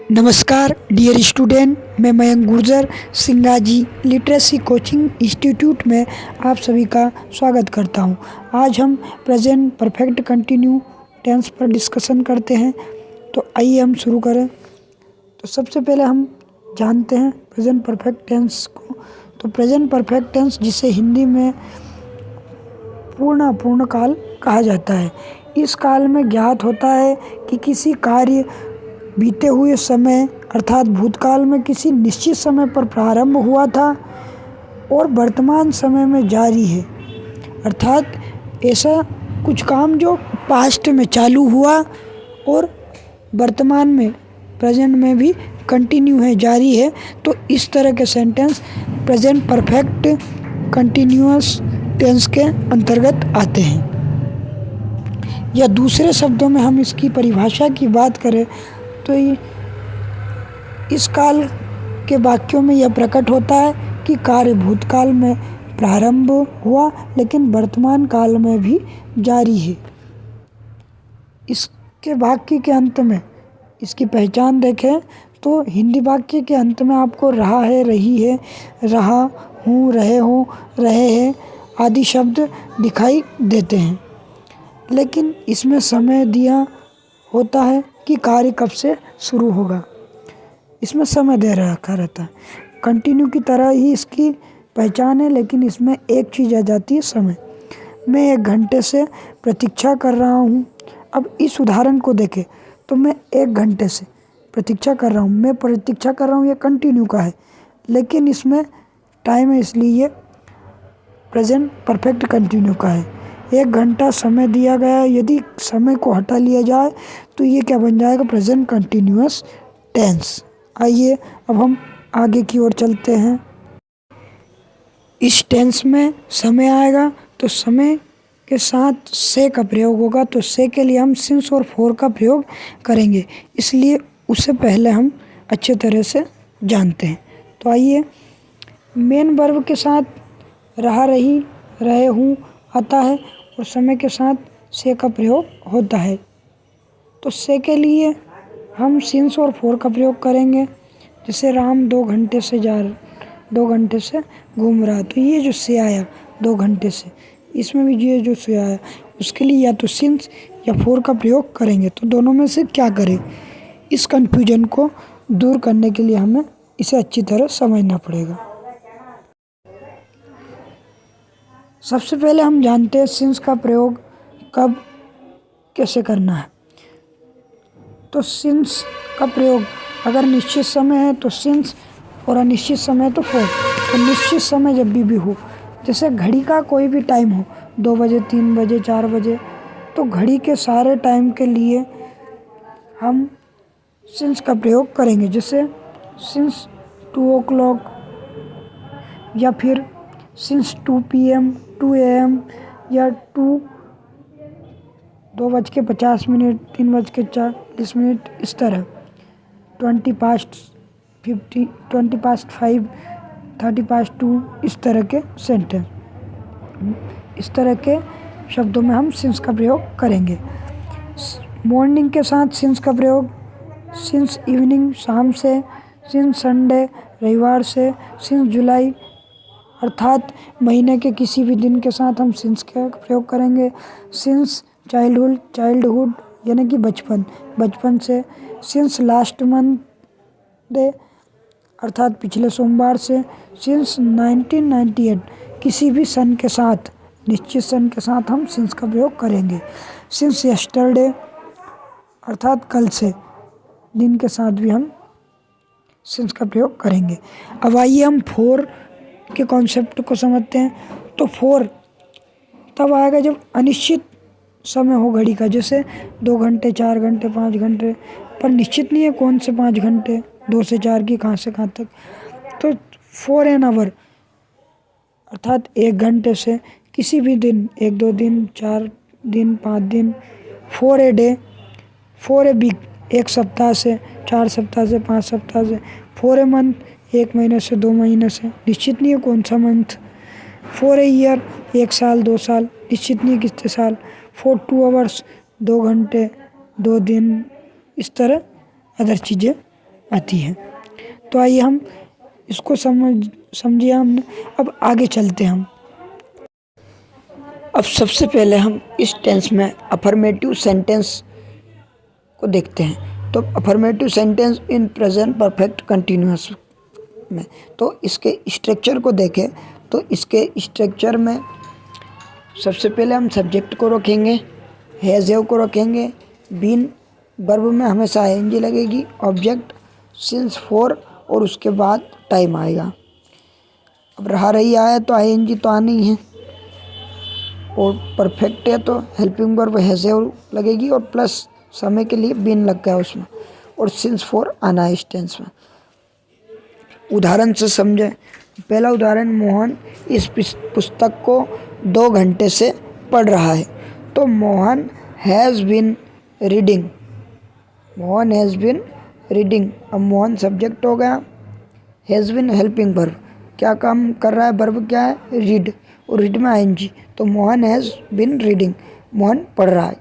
नमस्कार dear student, मैं Mayank Gurjar Singaji literacy coaching institute में आप सभी का स्वागत करता हूं। आज हम प्रेजेंट परफेक्ट कंटिन्यू टेंस पर डिस्कशन करते हैं। तो आइए हम शुरू करें। तो सबसे पहले हम जानते हैं प्रेजेंट परफेक्ट टेंस को। तो प्रेजेंट परफेक्ट टेंस, जिसे हिंदी में पूर्ण काल कहा जाता है, इस काल में ज्ञात होता है कि किसी कार्य बीते हुए समय अर्थात भूतकाल में किसी निश्चित समय पर प्रारंभ हुआ था और वर्तमान समय में जारी है। अर्थात ऐसा कुछ काम जो पास्ट में चालू हुआ और वर्तमान में प्रेजेंट में भी कंटिन्यू है, जारी है। तो इस तरह के sentence present perfect continuous tense के अंतर्गत आते हैं। या दूसरे शब्दों में हम इसकी परिभाषा की बात करें तो इस काल के वाक्यों में यह प्रकट होता है कि कार्य भूतकाल में प्रारंभ हुआ लेकिन वर्तमान काल में भी जारी है। इसके वाक्य के अंत में इसकी पहचान देखें तो हिंदी वाक्य के अंत में आपको रहा है, रही है, रहा हूँ, रहे हो, रहे हैं आदि शब्द दिखाई देते हैं, लेकिन इसमें समय दिया होता है कि कार्य कब से शुरू होगा। इसमें समय दे रखा रहता है। कंटिन्यू की तरह ही इसकी पहचान है, लेकिन इसमें एक चीज़ आ जाती है, समय। मैं 1 घंटे से प्रतीक्षा कर रहा हूँ। अब इस उदाहरण को देखें तो मैं 1 घंटे से प्रतीक्षा कर रहा हूँ, मैं प्रतीक्षा कर रहा हूँ, ये कंटिन्यू का है, लेकिन इसमें टाइम है, इसलिए ये प्रेजेंट परफेक्ट कंटिन्यू का है। 1 घंटा समय दिया गया है, यदि समय को हटा लिया जाए तो ये क्या बन जाएगा? Present continuous tense. आइए अब हम आगे की ओर चलते हैं। इस टेंस में समय आएगा तो समय के साथ से का प्रयोग होगा। तो से के लिए हम सिंस और फॉर का प्रयोग करेंगे, इसलिए उससे पहले हम अच्छे तरह से जानते हैं। तो आइए, मेन वर्ब के साथ रहा, रही, रहे, हूँ आता है और समय के साथ से का प्रयोग होता है। तो से के लिए हम सिंस और फॉर का प्रयोग करेंगे। जैसे राम 2 घंटे से 2 घंटे से घूम रहा, तो ये जो से आया 2 घंटे से, इसमें भी ये जो से आया, उसके लिए या तो सिंस या फॉर का प्रयोग करेंगे। तो दोनों में से क्या करें? इस कन्फ्यूजन को दूर करने के लिए हमें इसे अच्छी तरह समझना पड़ेगा। सबसे पहले हम जानते हैं सिंस का प्रयोग कब कैसे करना है। तो सिंस का प्रयोग अगर निश्चित समय है तो सिंस और अनिश्चित समय तो फॉर। तो निश्चित समय जब भी हो, जैसे घड़ी का कोई भी टाइम हो, 2 बजे, 3 बजे, 4 बजे, तो घड़ी के सारे टाइम के लिए हम सिंस का प्रयोग करेंगे। जैसे सिंस 2 o'clock या फिर सिंस 2 PM, 2 AM या 2:50, 3:40, इस तरह 20:50, 20:05, 2:30, इस तरह के सेंटेंस, इस तरह के शब्दों में हम सिंस का प्रयोग करेंगे। मॉर्निंग के साथ सिंस का प्रयोग, सिंस इवनिंग शाम से, सिंस संडे रविवार से, सिंस जुलाई अर्थात महीने के किसी भी दिन के साथ हम सिंस का प्रयोग करेंगे। सिंस चाइल्डहुड यानी कि बचपन से, सिंस लास्ट मंडे अर्थात पिछले सोमवार से, सिंस 1998 किसी भी सन के साथ, निश्चित सन के साथ हम सिंस का प्रयोग करेंगे। सिंस यस्टरडे अर्थात कल से दिन के साथ भी हम सिंस का प्रयोग करेंगे। अब आइए हम फॉर के कॉन्सेप्ट को समझते हैं। तो फॉर तब आएगा जब अनिश्चित समय हो घड़ी का, जैसे 2 घंटे, 4 घंटे, 5 घंटे, पर निश्चित नहीं है कौन से 5 घंटे, 2 से 4 की कहाँ से कहाँ तक। तो फॉर एन आवर अर्थात 1 घंटे से किसी भी दिन, 1, 2 दिन, 4 दिन, 5 दिन। For a day, for a week, 1 सप्ताह से, 4 सप्ताह से, 5 सप्ताह से। फॉर ए मंथ, 1 महीने से, 2 महीने से, निश्चित नहीं है कौन सा मंथ। फॉर ए ईयर, 1 साल, 2 साल, निश्चित नहीं है कितने साल। फॉर 2 आवर्स, 2 घंटे, 2 दिन, इस तरह अदर चीज़ें आती है। तो आइए हम इसको समझिए हमने। अब आगे चलते हैं हम। अब सबसे पहले हम इस टेंस में अफर्मेटिव सेंटेंस को देखते हैं। तो affirmative sentence in present perfect continuous में, तो इसके स्ट्रक्चर को देखें तो इसके स्ट्रक्चर में सबसे पहले हम सब्जेक्ट को रखेंगे, हैज़ हैव को रखेंगे, बीन वर्ब में हमेशा आईएनजी लगेगी, ऑब्जेक्ट सिंस फॉर और उसके बाद टाइम आएगा। अब रहा रही आया तो आईएनजी तो आनी है, और परफेक्ट है तो हेल्पिंग वर्ब हैज़ हैव लगेगी और प्लस समय के लिए बीन लग गया उसमें, और सिंस फॉर आना है इस टेंस में। उदाहरण से समझें। पहला उदाहरण, मोहन इस पुस्तक को 2 घंटे से पढ़ रहा है। तो Mohan has been reading, Mohan has been reading. अब मोहन सब्जेक्ट हो गया, हैज़ बिन हेल्पिंग वर्ब, क्या काम कर रहा है, वर्ब क्या है, रीड, और रीड में आईएनजी। तो Mohan has been reading, Mohan पढ़ रहा है।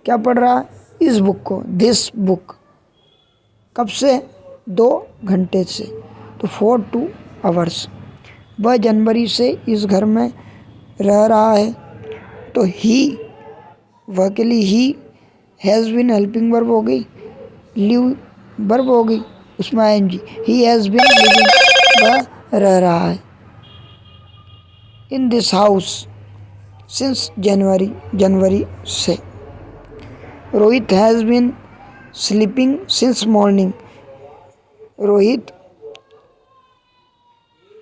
क्या पढ़ रहा है, इस बुक को, दिस बुक। कब से, 2 घंटे से, तो 4 2 आवर्स। वह जनवरी से इस घर में रह रहा है। तो ही, वह के लिए he has been helping verb हो गई, लिव वर्ब हो गई, उसमें ING. He has been living, वह रह रहा है in this house since January, जनवरी से। Rohit has been sleeping since morning, Rohit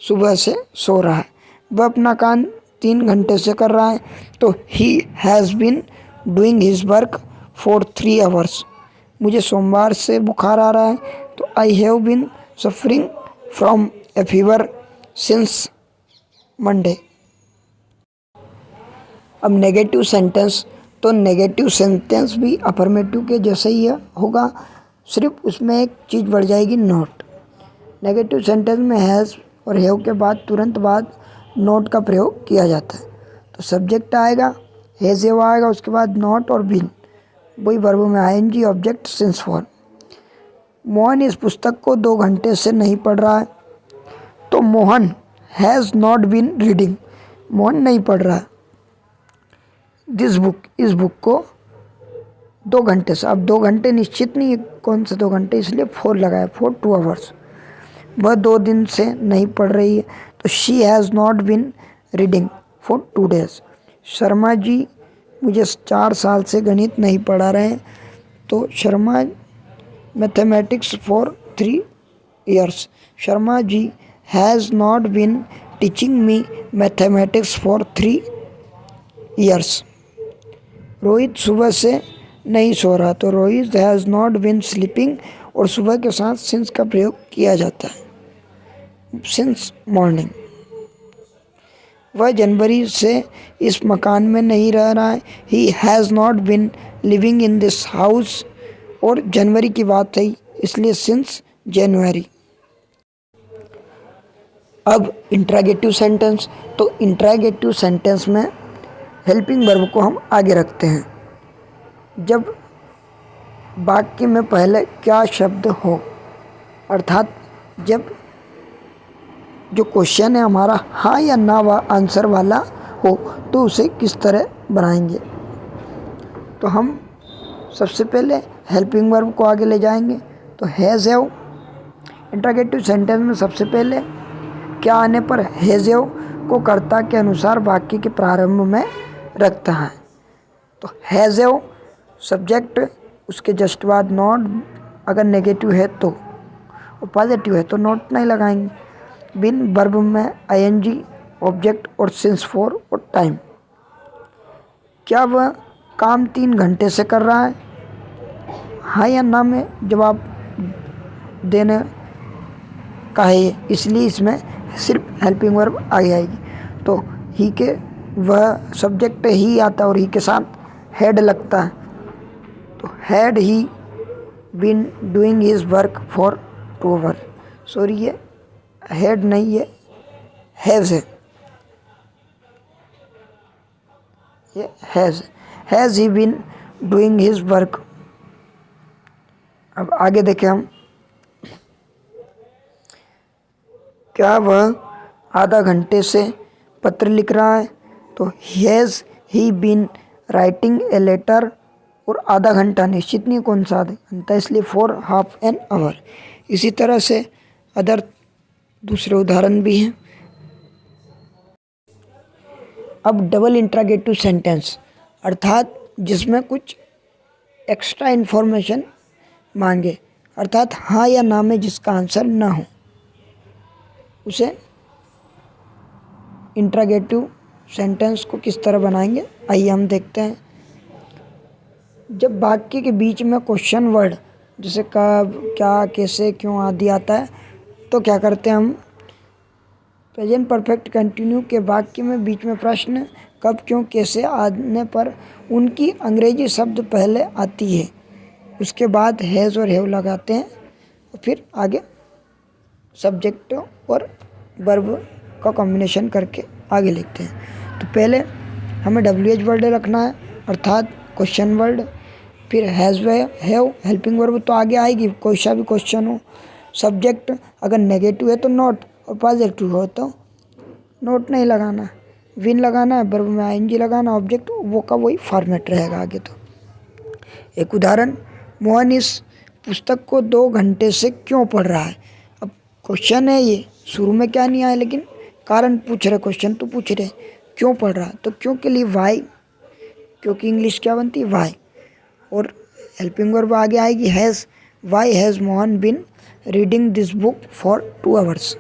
सुबह से सो रहा है। वह अपना काम 3 घंटे से कर रहा है। तो ही has been doing his work for 3 hours. मुझे सोमवार से बुखार आ रहा है। तो I have been suffering from A fever since Monday. अब नेगेटिव सेंटेंस, तो नेगेटिव सेंटेंस भी अफर्मेटिव के जैसे ही होगा, सिर्फ उसमें एक चीज़ बढ़ जाएगी, नॉट। नेगेटिव सेंटेंस में हैज़ और हैव के बाद तुरंत बाद नॉट का प्रयोग किया जाता है। तो सब्जेक्ट आएगा, हैज़ हैव आएगा, उसके बाद नॉट और बिन, वही वर्ब में ING, object since for. Mohan इस पुस्तक को 2 घंटे से नहीं पढ़ रहा है। तो Mohan has not been reading, Mohan नहीं पढ़ रहा है दिस बुक, इस बुक को 2 घंटे से। अब 2 घंटे निश्चित नहीं है कौन से 2 घंटे, इसलिए 4 लगाया, 4 2 आवर्स। वह 2 दिन से नहीं पढ़ रही है। तो she has not been reading for 2 days। Sharma ji मुझे 4 साल से गणित नहीं पढ़ा रहे हैं। तो Sharma mathematics for 3 years। Sharma ji has not been teaching me mathematics for 3 years। Rohit सुबह से नहीं सो रहा। तो Rohit has not been sleeping, और सुबह के साथ सिंस का प्रयोग किया जाता है, सिंस मॉर्निंग। वह जनवरी से इस मकान में नहीं रह रहा है। He has not been living in this house, और जनवरी की बात है इसलिए सिंस जनवरी। अब इंट्रागेटिव सेंटेंस, तो इंट्रागेटिव सेंटेंस में हेल्पिंग वर्ब को हम आगे रखते हैं जब वाक्य में पहले क्या शब्द हो, अर्थात जब जो क्वेश्चन है हमारा हाँ या ना आंसर वाला हो, तो उसे किस तरह बनाएंगे। तो हम सबसे पहले हेल्पिंग वर्ब को आगे ले जाएंगे। तो हैज़ हैव इंट्रागेटिव सेंटेंस में सबसे पहले क्या आने पर हैज़ हैव को कर्ता के अनुसार वाक्य के प्रारंभ में रखता है। तो हैज़ हैव सब्जेक्ट, उसके जस्ट बाद नॉट, अगर नेगेटिव है तो, और पॉजिटिव है तो नॉट नहीं लगाएंगे। बिन वर्ब में आईएनजी, ऑब्जेक्ट और सिंस फॉर और टाइम। क्या वह काम 3 घंटे से कर रहा है, हाँ या ना में जवाब देने का है, इसलिए इसमें सिर्फ हेल्पिंग वर्ब आगे आएगी। तो ही के, वह सब्जेक्ट ही आता है और ही के साथ हैड लगता है। तो had he been doing his work for 2 hour. Sorry, ये हैड नहीं है, हैज़ है, ये has he been doing his work. अब आगे देखें हम। क्या वह आधा घंटे से पत्र लिख रहा है? तो has he been writing a letter. और आधा घंटा निश्चित नहीं कौन सा घंटा, इसलिए फॉर हाफ एन आवर। इसी तरह से अदर दूसरे उदाहरण भी हैं। अब डबल इंट्रागेटिव सेंटेंस अर्थात जिसमें कुछ एक्स्ट्रा इन्फॉर्मेशन मांगे, अर्थात हाँ या ना में जिसका आंसर ना हो, उसे इंट्रागेटिव सेंटेंस को किस तरह बनाएंगे आइए हम देखते हैं। जब वाक्य के बीच में क्वेश्चन वर्ड जैसे कब, क्या, कैसे, क्यों आदि आता है तो क्या करते हैं हम, प्रेजेंट परफेक्ट कंटिन्यू के वाक्य में बीच में प्रश्न कब, क्यों, कैसे आने पर उनकी अंग्रेजी शब्द पहले आती है, उसके बाद हैज़ और हैव लगाते हैं और फिर आगे सब्जेक्ट और वर्ब का कॉम्बिनेशन करके आगे लिखते हैं। तो पहले हमें WH वर्ड रखना है अर्थात क्वेश्चन वर्ड, फिर हैज़ व हैव हेल्पिंग वर्ब तो आगे आएगी, कोई सा भी क्वेश्चन हो। सब्जेक्ट अगर नेगेटिव है तो नॉट और पॉजिटिव हो तो नोट नहीं लगाना, विन लगाना है, वर्ब में ING लगाना, ऑब्जेक्ट वो का वही फॉर्मेट रहेगा आगे। तो एक उदाहरण, मोहन इस पुस्तक को 2 घंटे से क्यों पढ़ रहा है। अब क्वेश्चन है ये, शुरू में क्या नहीं आया लेकिन कारण पूछ रहे, क्वेश्चन तो पूछ रहे क्यों पढ़ रहा है, तो क्यों के लिए वाई, क्योंकि इंग्लिश क्या बनती है वाई। और हेल्पिंग वर्ब आगे आएगी has, why has Mohan been reading this book for 2 hours.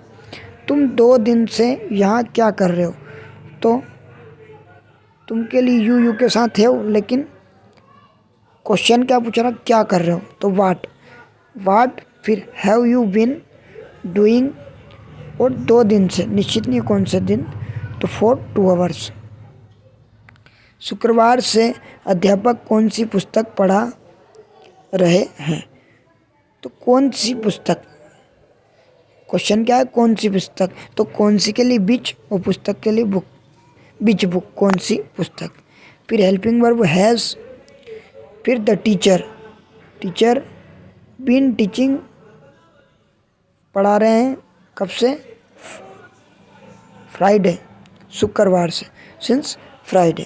तुम 2 दिन से यहाँ क्या कर रहे हो, तो तुम के लिए यू के साथ है लेकिन क्वेश्चन क्या पूछ रहा, क्या कर रहे हो, तो वाट फिर हैव यू बिन डूइंग और 2 दिन से निश्चित नहीं कौन से दिन, तो फॉर 2 आवर्स। शुक्रवार से अध्यापक कौन सी पुस्तक पढ़ा रहे हैं, तो कौन सी पुस्तक, क्वेश्चन क्या है कौन सी पुस्तक, तो कौन सी के लिए बिच और पुस्तक के लिए बुक, बिच बुक कौन सी पुस्तक। फिर हेल्पिंग वर्ब हैज़, फिर द टीचर बीन टीचिंग पढ़ा रहे हैं कब से, फ्राइडे शुक्रवार से, सिंस फ्राइडे।